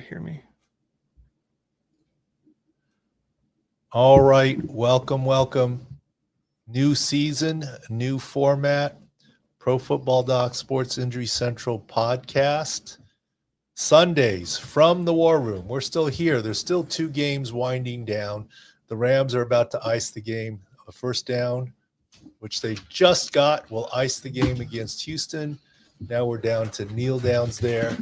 Hear me. All right. Welcome. New season, new format. Pro Football Doc Sports Injury Central podcast. Sundays from the War Room. We're still here. There's still 2 games winding down. The Rams are about to ice the game. A first down, which they just got, will ice the game against Houston. Now we're down to kneel downs there.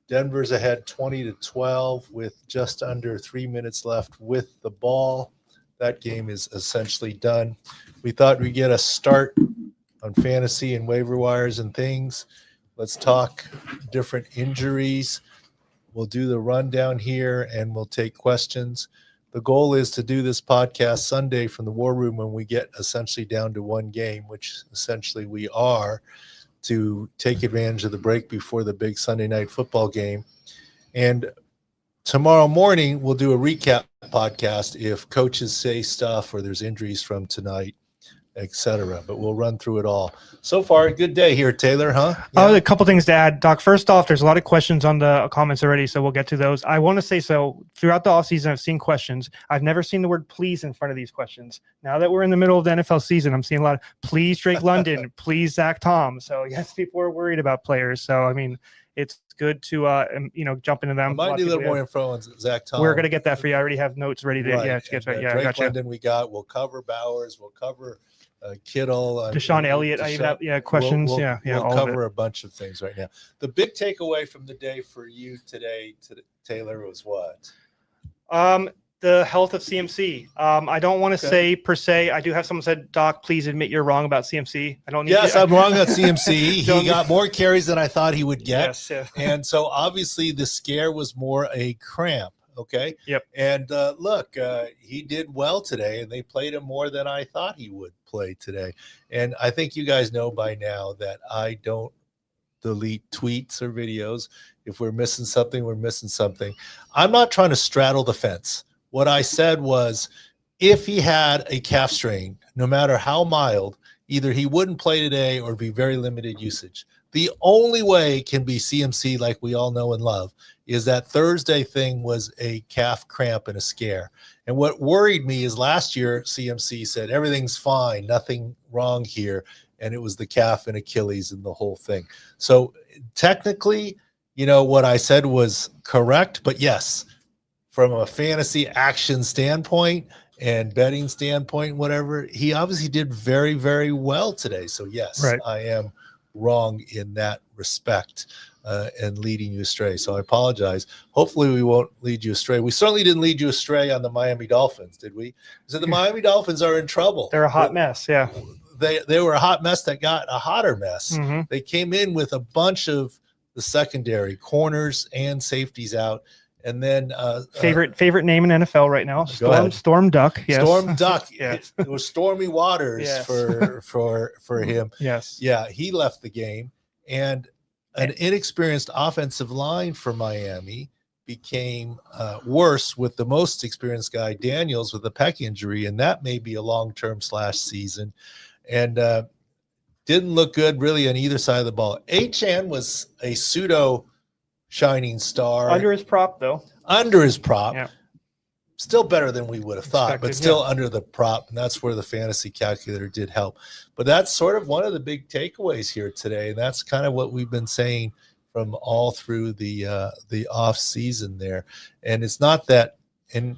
Denver's ahead 20-12 with just under 3 minutes left with the ball. That game is essentially done. We thought we'd get a start on fantasy and waiver wires and things. Let's talk different injuries. We'll do the rundown here and we'll take questions. The goal is to do this podcast Sunday from the War Room when we get essentially down to 1 game, which essentially we are, to take advantage of the break before the big Sunday night football game. And tomorrow morning, we'll do a recap podcast if coaches say stuff or there's injuries from tonight, etc. But we'll run through it all. So far, a good day here, Taylor, huh? Yeah. A couple things to add, Doc. First off, there's a lot of questions on the comments already, so we'll get to those. I want to say, so throughout the offseason, I've seen questions. I've never seen the word please in front of these questions. Now that we're in the middle of the NFL season, I'm seeing a lot of please Drake London, please Zach Tom. So yes, people are worried about players. So, I mean, it's good to jump into them. I might need a little more info on Zach Tom. We're going to get that for you. I already have notes ready to get right. Yeah, Drake gotcha. London we got. We'll cover Bowers. We'll cover Kittle. Deshaun Elliott. I even have questions. We'll cover a bunch of things right now. The big takeaway from the day for you today, Taylor, was what? The health of CMC. I don't want to say per se. I do have someone said, Doc, please admit you're wrong about CMC. I don't need I'm wrong about CMC. He got more carries than I thought he would get. Yes, yeah. And so obviously the scare was more a cramp. Okay. Yep. And look, he did well today, and they played him more than I thought he would play today. And I think you guys know by now that I don't delete tweets or videos. If we're missing something, we're missing something. I'm not trying to straddle the fence. What I said was, if he had a calf strain, no matter how mild, either he wouldn't play today or be very limited usage. The only way it can be CMC, like we all know and love, is that Thursday thing was a calf cramp and a scare. And what worried me is last year, CMC said, everything's fine, nothing wrong here. And it was the calf and Achilles and the whole thing. So technically, what I said was correct. But yes, from a fantasy action standpoint and betting standpoint, whatever, he obviously did very, very well today. So yes, right. I am wrong in that respect and leading you astray. So I apologize. Hopefully we won't lead you astray. We certainly didn't lead you astray on the Miami Dolphins, did we? So the Miami Dolphins are in trouble. They're a hot mess. Yeah. They were a hot mess that got a hotter mess. Mm-hmm. They came in with a bunch of the secondary corners and safeties out. And then favorite name in NFL right now, Storm Duck. Yes. Storm Duck. Yes. It was stormy waters yes. for him. Yes. Yeah, he left the game, and an inexperienced offensive line for Miami became worse with the most experienced guy, Daniels, with a pec injury, and that may be a long-term /season, and didn't look good really on either side of the ball. Achane was a pseudo shining star under his prop, though. Yeah. Still better than we would have thought, but still under the prop, and that's where the fantasy calculator did help. But that's sort of one of the big takeaways here today, and that's kind of what we've been saying from all through the off season there. And it's not that, and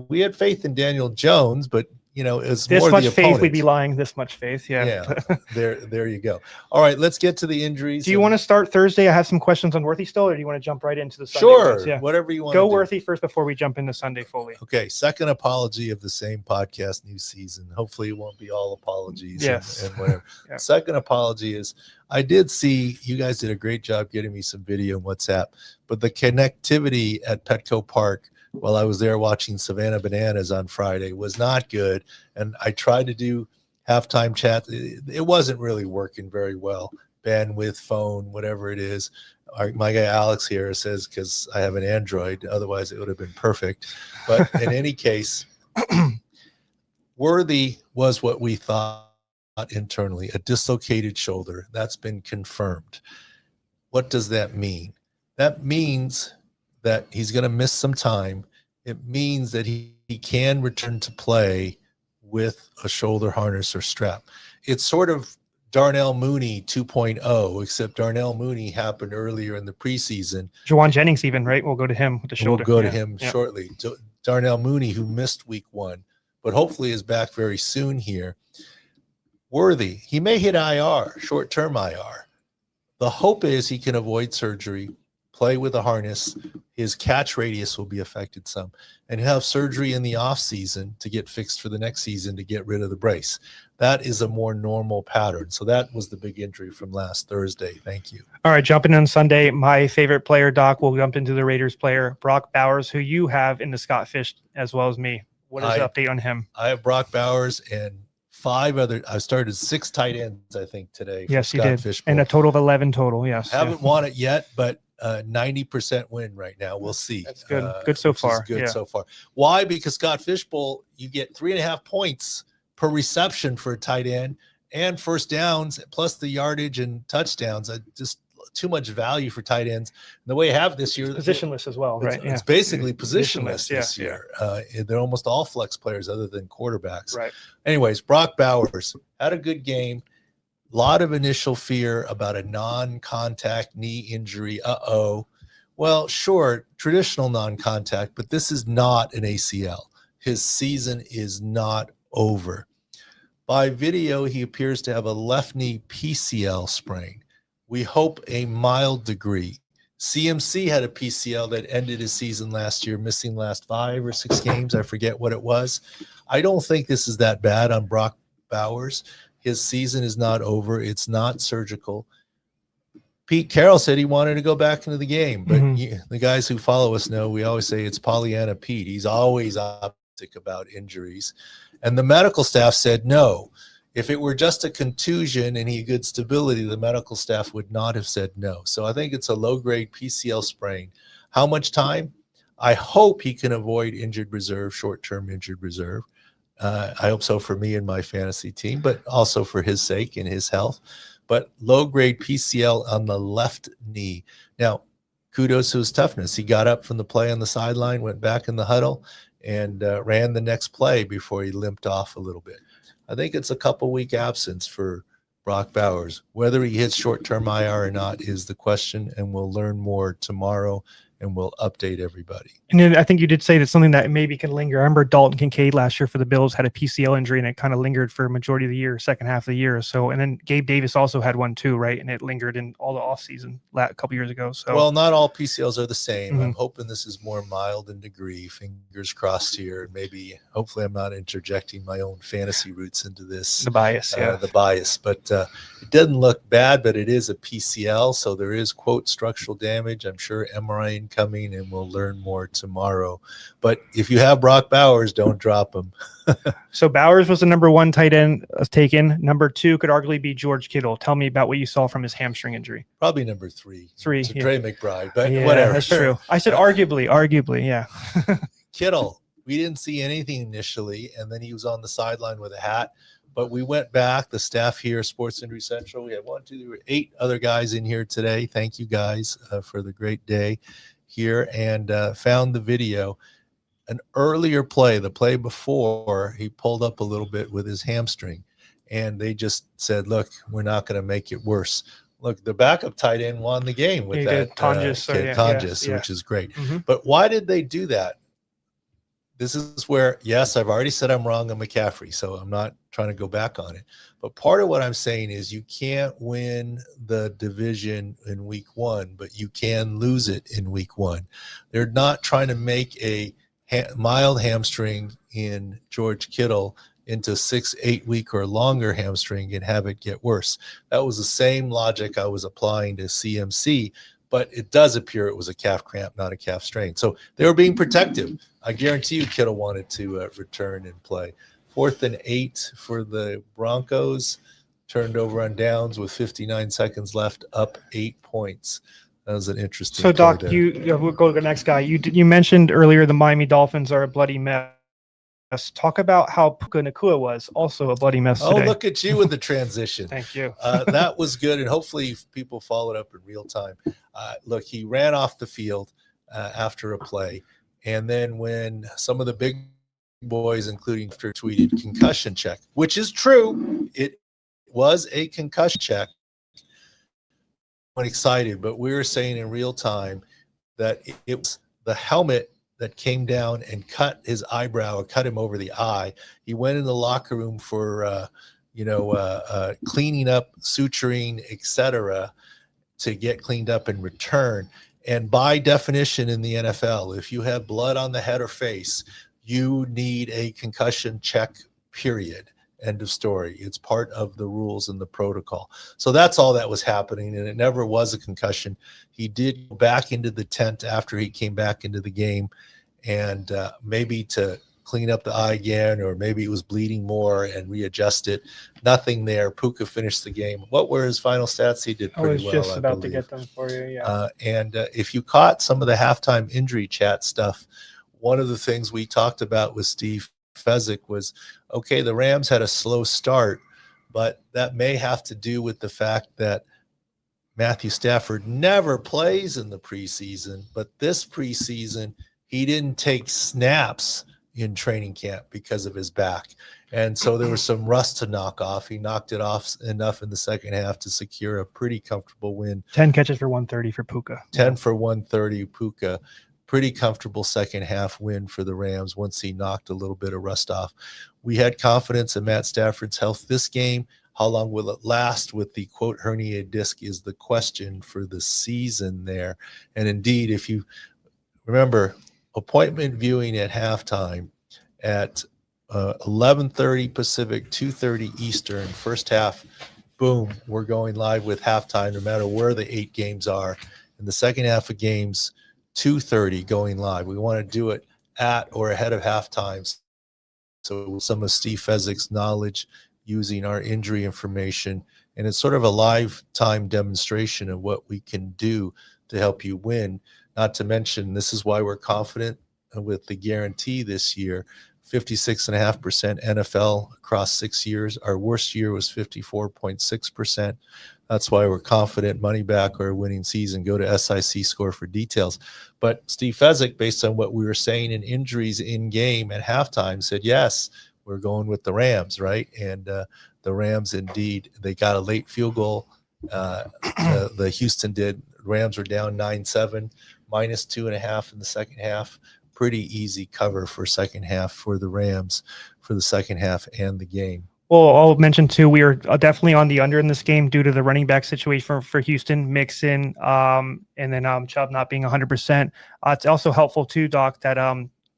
we had faith in Daniel Jones, but it's this more much the faith opponent. We'd be lying. This much faith, yeah. There you go. All right, let's get to the injuries. Do you want to start Thursday? I have some questions on Worthy still, or do you want to jump right into the Sunday? Sure, whatever you want. Go Worthy first before we jump into Sunday fully. Okay, second apology of the same podcast, new season. Hopefully, it won't be all apologies. Yes, and whatever. Yeah. Second apology is I did see you guys did a great job getting me some video in WhatsApp, but the connectivity at Petco Park while I was there watching Savannah Bananas on Friday was not good. And I tried to do halftime chat. It wasn't really working very well. Bandwidth, phone, whatever it is. My guy Alex here says, because I have an Android, otherwise it would have been perfect. But in any case, Worthy was what we thought internally, a dislocated shoulder. That's been confirmed. What does that mean? That means that he's going to miss some time. It means that he can return to play with a shoulder harness or strap. It's sort of Darnell Mooney 2.0, except Darnell Mooney happened earlier in the preseason. Jauan Jennings even, right? We'll go to him with the shoulder. We'll go to him shortly. Darnell Mooney, who missed week 1, but hopefully is back very soon here. Worthy, he may hit IR, short-term IR. The hope is he can avoid surgery, play with a harness. His catch radius will be affected some, and he'll have surgery in the off season to get fixed for the next season to get rid of the brace. That is a more normal pattern. So that was the big injury from last Thursday. Thank you. All right, jumping on Sunday, my favorite player, Doc, we'll jump into the Raiders player, Brock Bowers, who you have in the Scott Fish as well as me. What is the update on him? I have Brock Bowers and 5 other. I started 6 tight ends, I think, today. Yes, you did. Fishbowl. And a total of 11 total. Yes. Haven't won it yet, but 90% win right now. We'll see. That's good. Good so far. Good so far. Why? Because Scott Fishbowl, you get 3.5 points per reception for a tight end and first downs plus the yardage and touchdowns. Just too much value for tight ends. And the way you have this year, positionless as well, right? It's basically positionless this year. They're almost all flex players other than quarterbacks. Right. Anyways, Brock Bowers had a good game. A lot of initial fear about a non-contact knee injury. Well, sure, traditional non-contact, but this is not an ACL. His season is not over. By video, he appears to have a left knee PCL sprain. We hope a mild degree. CMC had a PCL that ended his season last year, missing last 5 or 6 games. I forget what it was. I don't think this is that bad on Brock Bowers. His season is not over. It's not surgical. Pete Carroll said he wanted to go back into the game, but the guys who follow us know we always say it's Pollyanna Pete. He's always optimistic about injuries. And the medical staff said no. If it were just a contusion and he had good stability, the medical staff would not have said no. So I think it's a low-grade PCL sprain. How much time? I hope he can avoid injured reserve, short-term injured reserve. I hope so for me and my fantasy team, but also for his sake and his health. But low-grade PCL on the left knee. Now, kudos to his toughness. He got up from the play on the sideline, went back in the huddle, and ran the next play before he limped off a little bit. I think it's a couple-week absence for Brock Bowers. Whether he hits short-term IR or not is the question, and we'll learn more tomorrow, and we'll update everybody. And then I think you did say that something that maybe can linger. I remember Dalton Kincaid last year for the Bills had a PCL injury, and it kind of lingered for a majority of the year, second half of the year or so. And then Gabe Davis also had one too, right? And it lingered in all the offseason a couple years ago. So, well, not all PCLs are the same. I'm hoping this is more mild in degree. Fingers crossed here. Maybe, hopefully, I'm not interjecting my own fantasy roots into this. The bias, the bias. But it doesn't look bad, but it is a PCL, so there is, quote, structural damage. I'm sure MRI incoming, and we'll learn more tomorrow. But if you have Brock Bowers, don't drop him. So Bowers was the number 1 tight end taken. Number 2 could arguably be George Kittle. Tell me about what you saw from his hamstring injury. Probably number 3. Trey McBride, but whatever. That's true. I said arguably, yeah. Kittle, we didn't see anything initially, and then he was on the sideline with a hat. But we went back, the staff here, Sports Injury Central. We had 8 other guys in here today. Thank you guys for the great day here, and found the video. An earlier play, the play before, he pulled up a little bit with his hamstring, and they just said, look, we're not going to make it worse. Look, the backup tight end won the game with that Tonjes, which is great. But why did they do that? This is where, yes, I've already said I'm wrong on McCaffrey, so I'm not trying to go back on it. But part of what I'm saying is you can't win the division in week 1, but you can lose it in week 1. They're not trying to make a mild hamstring in George Kittle into 6-8 week or longer hamstring and have it get worse. That was the same logic I was applying to CMC, but it does appear it was a calf cramp, not a calf strain. So they were being protective. I guarantee you Kittle wanted to return and play. 4th and 8 for the Broncos, turned over on downs with 59 seconds left, up 8 points. That was an interesting. So, Doc, we'll go to the next guy. You mentioned earlier the Miami Dolphins are a bloody mess. talk about how Puka Nacua was also a bloody mess Oh, today. look at you with the transition. Thank you. That was good, and hopefully people followed up in real time. Look, he ran off the field after a play, and then when some of the big boys, including after tweeted concussion check, which is true, it was a concussion check. I'm excited, but we were saying in real time that it was the helmet that came down and cut his eyebrow or cut him over the eye. He went in the locker room for cleaning up, suturing, etc., to get cleaned up in return. And by definition in the NFL, if you have blood on the head or face, you need a concussion check, period. End of story. It's part of the rules and the protocol. So that's all that was happening, and it never was a concussion. He did go back into the tent after he came back into the game, and maybe to clean up the eye again, or maybe it was bleeding more and readjust it. Nothing there. Puka finished the game. What were his final stats? He did pretty well. I was just about to get them for you. Yeah. And if you caught some of the halftime injury chat stuff, one of the things we talked about with Steve Fezzik was, okay, the Rams had a slow start, but that may have to do with the fact that Matthew Stafford never plays in the preseason, but this preseason he didn't take snaps in training camp because of his back. And so there was some rust to knock off. He knocked it off enough in the second half to secure a pretty comfortable win. 10 catches for 130 for Puka. 10 for 130, Puka. Pretty comfortable second half win for the Rams once he knocked a little bit of rust off. We had confidence in Matt Stafford's health this game. How long will it last with the quote herniated disc is the question for the season there. And indeed, if you remember, appointment viewing at halftime at 11:30 Pacific, 2:30 Eastern, first half, boom, we're going live with halftime no matter where the 8 games are. In the second half of games, 2:30 going live. We want to do it at or ahead of halftime. So some of Steve Fezzik's knowledge using our injury information, and it's sort of a lifetime demonstration of what we can do to help you win. Not to mention, this is why we're confident with the guarantee this year, 56.5% NFL across 6 years. Our worst year was 54.6%. That's why we're confident money back or winning season. Go to SIC score for details. But Steve Fezzik, based on what we were saying in injuries in game at halftime, said, yes, we're going with the Rams, right? And the Rams, indeed, they got a late field goal. The Houston did. Rams were down 9-7, minus 2.5 in the second half. Pretty easy cover for second half for the Rams for the second half and the game. Well, I'll mention too, we are definitely on the under in this game due to the running back situation for Houston, Mixon, and then Chubb not being 100%. It's also helpful too, Doc, that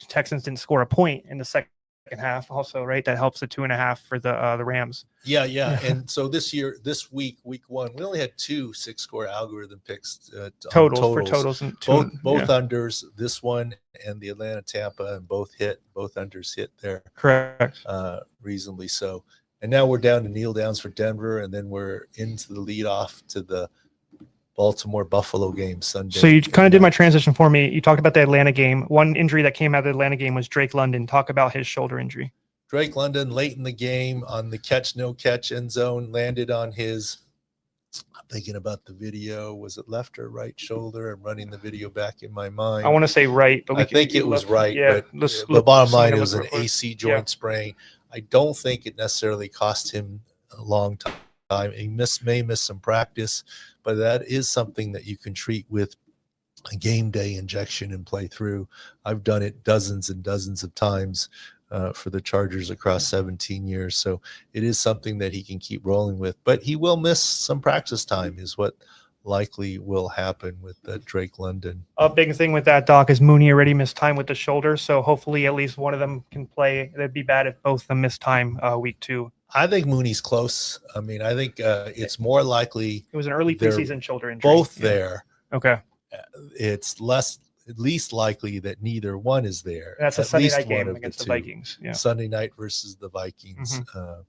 Texans didn't score a point in the second half also, right? That helps the 2.5 for the Rams. Yeah. And so this week 1, we only had 2 6-score algorithm picks. Totals and both unders, this one and the Atlanta Tampa, and both unders hit there. Correct. Reasonably so. And now we're down to kneel downs for Denver, and then we're into the lead off to the Baltimore Buffalo game Sunday. So you kind of did my transition for me. You talked about the Atlanta game. One injury that came out of the Atlanta game was Drake London. Talk about his shoulder injury. Drake London late in the game on the catch, no catch end zone, landed on his, I'm thinking about the video. Was it left or right shoulder? I'm running the video back in my mind. I want to say right, but I think it was right. Yeah, but the bottom line, it was an AC joint sprain. I don't think it necessarily cost him a long time. He may miss some practice, but that is something that you can treat with a game day injection and play through. I've done it dozens and dozens of times for the Chargers across 17 years. So it is something that he can keep rolling with, but he will miss some practice time is what likely will happen with Drake London. A big thing with that, Doc, is Mooney already missed time with the shoulder. So hopefully at least one of them can play. It'd be bad if both of them missed time week 2. I think Mooney's close. I mean, I think it's more likely it was an early preseason shoulder injury. Both there. Okay. It's at least likely that neither one is there. And that's a Sunday night game against the Vikings. Yeah. Sunday night versus the Vikings. Mm-hmm.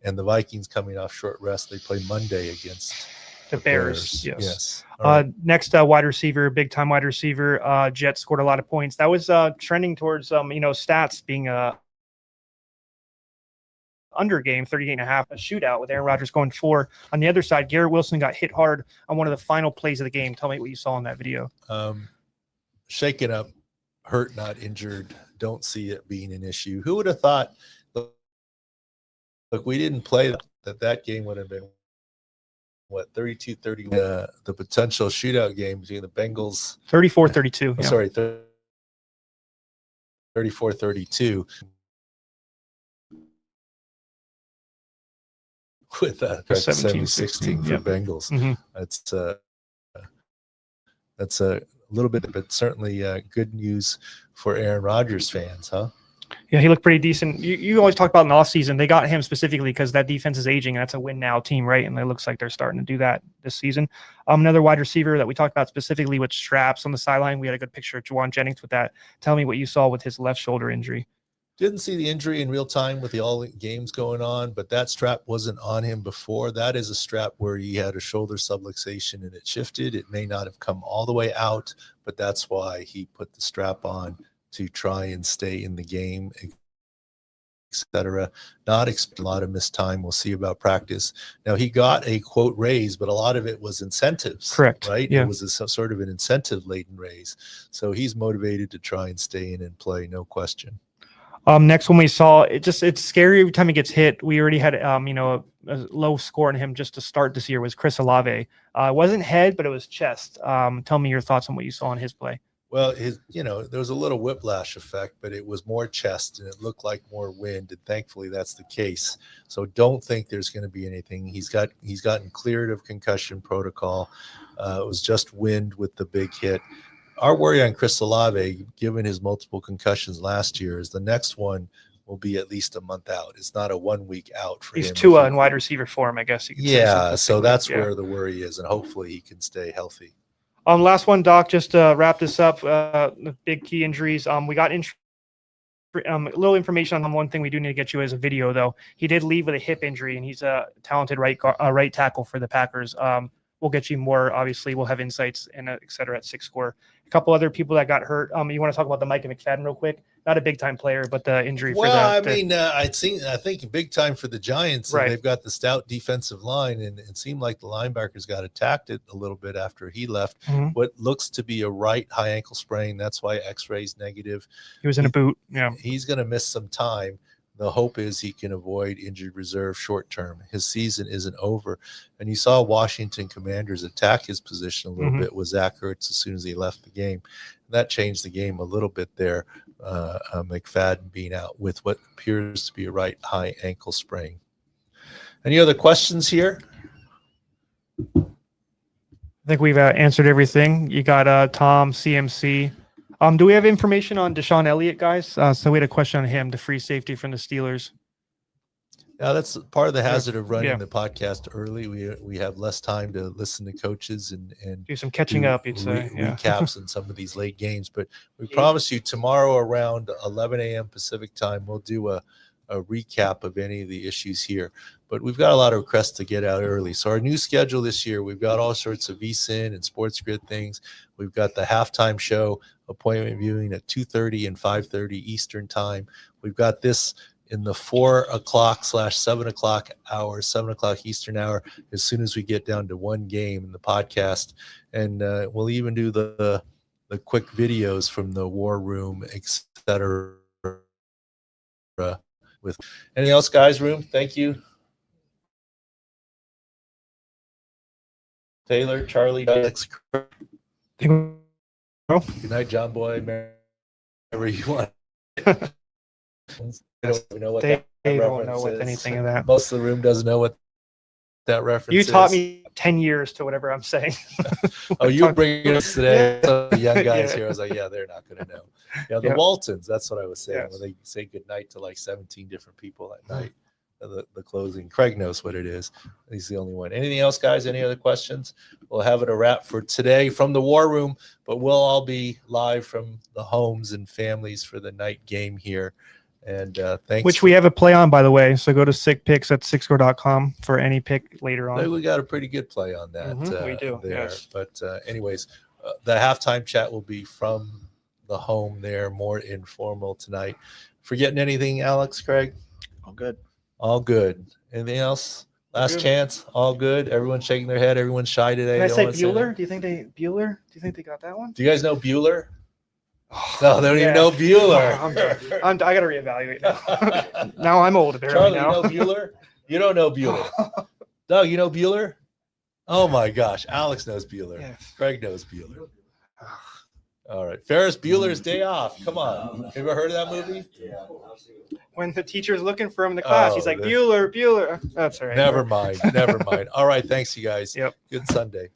And the Vikings coming off short rest. They play Monday against the Bears. Yes. Right. Next wide receiver, big time wide receiver. Jets scored a lot of points. That was trending towards stats being under game, 38.5, a shootout with Aaron Rodgers going 4. On the other side, Garrett Wilson got hit hard on one of the final plays of the game. Tell me what you saw in that video. Shaken up, hurt, not injured. Don't see it being an issue. Who would have thought? Look, we didn't play that game would have been what 32-30. The potential shootout game between the Bengals 34-32. Yeah. Sorry, 34-32. With 17-16 for Bengals. Mm-hmm. That's a little bit, but certainly good news for Aaron Rodgers fans, huh? Yeah, he looked pretty decent. You always talk about in the offseason. They got him specifically because that defense is aging, and that's a win-now team, right? And it looks like they're starting to do that this season. Another wide receiver that we talked about specifically with straps on the sideline. We had a good picture of Jauan Jennings with that. Tell me what you saw with his left shoulder injury. Didn't see the injury in real time with the all games going on, but that strap wasn't on him before. That is a strap where he had a shoulder subluxation and it shifted. It may not have come all the way out, but that's why he put the strap on to try and stay in the game, etc. Not expect a lot of missed time. We'll see about practice. Now, he got a quote raise, but a lot of it was incentives. Correct. Right? Yeah. It was a sort of an incentive-laden raise. So he's motivated to try and stay in and play, no question. Next one we saw, it's scary every time he gets hit. We already had a low score on him just to start this year was Chris Olave. It wasn't head, but it was chest. Tell me your thoughts on what you saw in his play. Well, there was a little whiplash effect, but it was more chest and it looked like more wind, and thankfully that's the case. So don't think there's going to be anything. He's gotten cleared of concussion protocol. It was just wind with the big hit. Our worry on Chris Olave, given his multiple concussions last year, is the next one will be at least a month out. It's not a 1 week out for him. He's Tua in wide receiver form, I guess you could say. Yeah, so that's where the worry is, and hopefully he can stay healthy. Last one, Doc, just to wrap this up, the big key injuries. We got a little information on one thing we do need to get you as a video, though. He did leave with a hip injury, and he's a talented right tackle for the Packers. We'll get you more. Obviously, we'll have insights and et cetera at Six Score. A couple other people that got hurt. You want to talk about the Micah McFadden real quick? Not a big time player, but the injury. I think big time for the Giants. Right. They've got the stout defensive line, and it seemed like the linebackers got attacked it a little bit after he left. Mm-hmm. What looks to be a right high ankle sprain. That's why X-ray's negative. He was in a boot. Yeah, he's going to miss some time. The hope is he can avoid injured reserve short term. His season isn't over. And you saw Washington Commanders attack his position a little bit with Zach Ertz as soon as he left the game. And that changed the game a little bit there, McFadden being out with what appears to be a right high ankle sprain. Any other questions here? I think we've answered everything. You got Tom, CMC. Do we have information on Deshaun Elliott, guys? So we had a question on him, the free safety from the Steelers. Yeah, that's part of the hazard of running the podcast early. We have less time to listen to coaches and do some catching up, you'd say. Recaps in some of these late games. But we promise you tomorrow around 11 a.m. Pacific time, we'll do a recap of any of the issues here. But we've got a lot of requests to get out early. So our new schedule this year, we've got all sorts of VSIN and Sports Grid things. We've got the halftime show appointment viewing at 2:30 and 5:30 Eastern time. We've got this in the 4 o'clock/7 o'clock hour, 7 o'clock Eastern hour, as soon as we get down to one game in the podcast. And we'll even do the quick videos from the war room, etc. With anything else, guys? Room, thank you. Taylor, Charlie, Alex. Good night, John Boy. Wherever you want. I don't even know what they that don't know what anything of that. Most of the room doesn't know what that reference is. You taught me 10 years to whatever I'm saying. Oh, you were bringing us today. Some of the young guys here. I was like, yeah, they're not going to know. Yeah, the Waltons. That's what I was saying. When they say goodnight to like 17 different people at night. The closing. Craig knows what it is. He's the only one. Anything else, guys? Any other questions? We'll have it a wrap for today from the war room, but we'll all be live from the homes and families for the night game here. And thanks. Which we have a play on, by the way. So go to sick picks at sickscore.com for any pick later on. We got a pretty good play on that. We do. There. Yes. But anyways, the halftime chat will be from the home there, more informal tonight. Forgetting anything, Alex, Craig? All good. All good. Anything else? Last Good. chance. All good. Everyone's shaking their head. Everyone's shy today. Can I They say don't wanna say Bueller? that. Do you think they got that one? Do you guys know Bueller? No, they don't even know I'm Bueller. done. I got to reevaluate now. Now I'm old, apparently. Charlie, you know Bueller? You don't know Bueller. Doug, you know Bueller? Oh my gosh. Alex knows Bueller. Yes. Greg knows Bueller. All right. Ferris Bueller's Day Off. Come on. Have you ever heard of that movie? When the teacher's looking for him in the class, he's like, this- Bueller. That's all right. Never mind. Never mind. All right. Thanks, you guys. Yep. Good Sunday.